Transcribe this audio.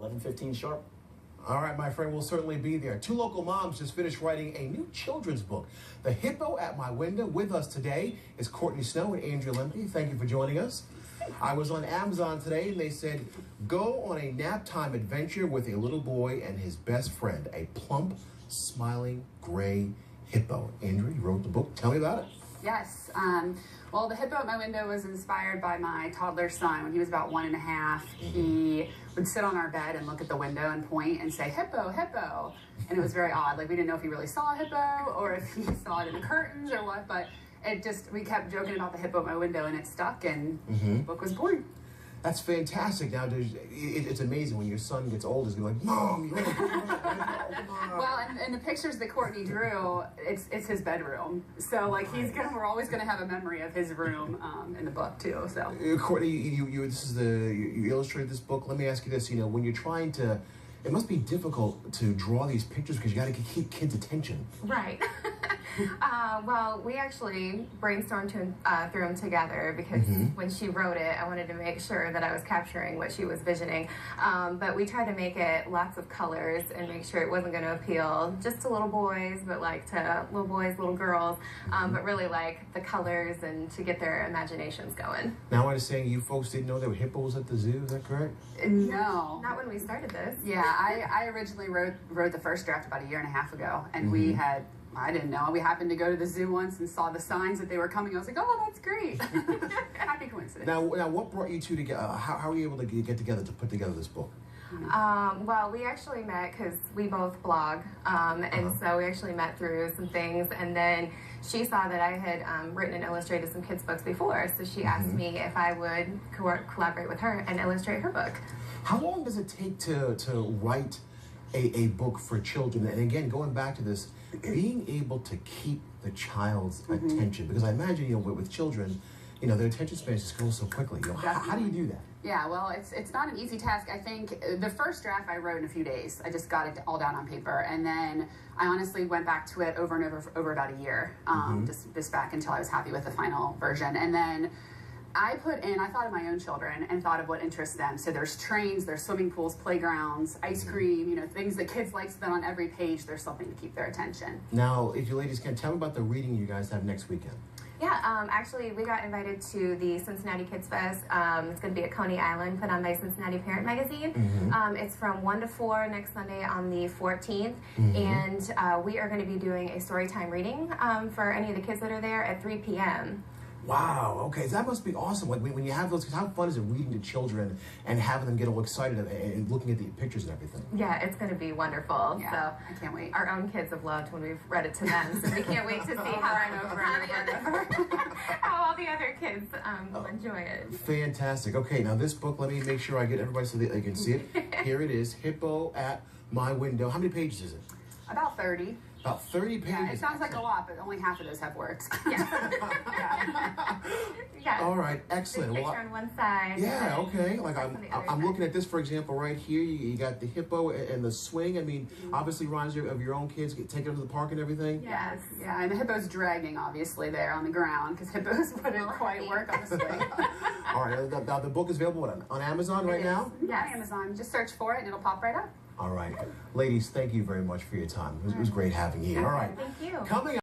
11:15 sharp. All right, my friend, we'll certainly be there. Two local moms just finished writing a new children's book, The Hippo at My Window. With us today is Courtney Snow and Andrea Limpy. Thank you for joining us. I was on Amazon today, and they said, go on a nap time adventure with a little boy and his best friend, a plump, smiling, gray hippo. Andrea, you wrote the book. Tell me about it. Yes. Well, The Hippo at My Window was inspired by my toddler son. When he was about 1.5, he would sit on our bed and look at the window and point and say, "Hippo, hippo." And it was very odd. Like, we didn't know if he really saw a hippo or if he saw it in the curtains or what, but we kept joking about the hippo at my window, and it stuck, and the book was born. That's fantastic. Now, it's amazing when your son gets old, he's going to be like, Mom, you want to Well, and the pictures that Courtney drew, it's his bedroom. So, like, we're always gonna have a memory of his room in the book too. So, Courtney, you illustrated this book. Let me ask you this: when you're trying to, it must be difficult to draw these pictures because you got to keep kids' attention. Right. Well, we actually brainstormed through them together because when she wrote it, I wanted to make sure that I was capturing what she was visioning. But we tried to make it lots of colors and make sure it wasn't going to appeal just to little boys, but like to little boys, little girls, but really like the colors and to get their imaginations going. Now, I was saying you folks didn't know there were hippos at the zoo, is that correct? No. Not when we started this. Yeah, I originally wrote the first draft about 1.5 years ago, and I didn't know. We happened to go to the zoo once and saw the signs that they were coming. I was like, oh, that's great. Happy coincidence. Now, what brought you two together? How were you able to get together to put together this book? Well, we actually met because we both blog, and so we actually met through some things, and then she saw that I had written and illustrated some kids' books before, so she asked me if I would collaborate with her and illustrate her book. How long does it take to write a book for children? And again, going back to this, being able to keep the child's attention, because I imagine, with children, their attention spans just go so quickly. How do you do that? Yeah, well, it's not an easy task. I think the first draft I wrote in a few days. I just got it all down on paper, and then I honestly went back to it over and over about 1 year, just back until I was happy with the final version. And then I thought of my own children and thought of what interests them. So there's trains, there's swimming pools, playgrounds, ice cream, things that kids like, so that on every page there's something to keep their attention. Now, if you ladies can, tell me about the reading you guys have next weekend. Yeah, actually, we got invited to the Cincinnati Kids Fest. It's going to be at Coney Island, put on by Cincinnati Parent Magazine. It's from 1 to 4 next Sunday on the 14th. And we are going to be doing a storytime reading for any of the kids that are there at 3 p.m. Wow, okay, that must be awesome. Like when you have those, how fun is it reading to children and having them get all excited and looking at the pictures and everything? Yeah, it's going to be wonderful. Yeah, so I can't wait. Our own kids have loved when we've read it to them, so we can't wait to see how all the other kids will enjoy it. Fantastic. Okay, now this book, let me make sure I get everybody so that they can see it. Here it is, Hippo at My Window. How many pages is it? About 30. About 30 pages. Yeah, it sounds like a lot, but only half of those have words. Yeah. All right, excellent. Picture on one side. Yeah, okay. Like I'm looking at this, for example, right here. You got the hippo and the swing. I mean, obviously reminds you of your own kids taking them to the park and everything. Yes. Yeah, and the hippo's dragging, obviously, there on the ground, because hippos wouldn't quite work on the swing. All right, now the book is available on Amazon right now? Yeah, Amazon. Just search for it, and it'll pop right up. All right. Ladies, thank you very much for your time. It was great having you. All right. Thank you. Coming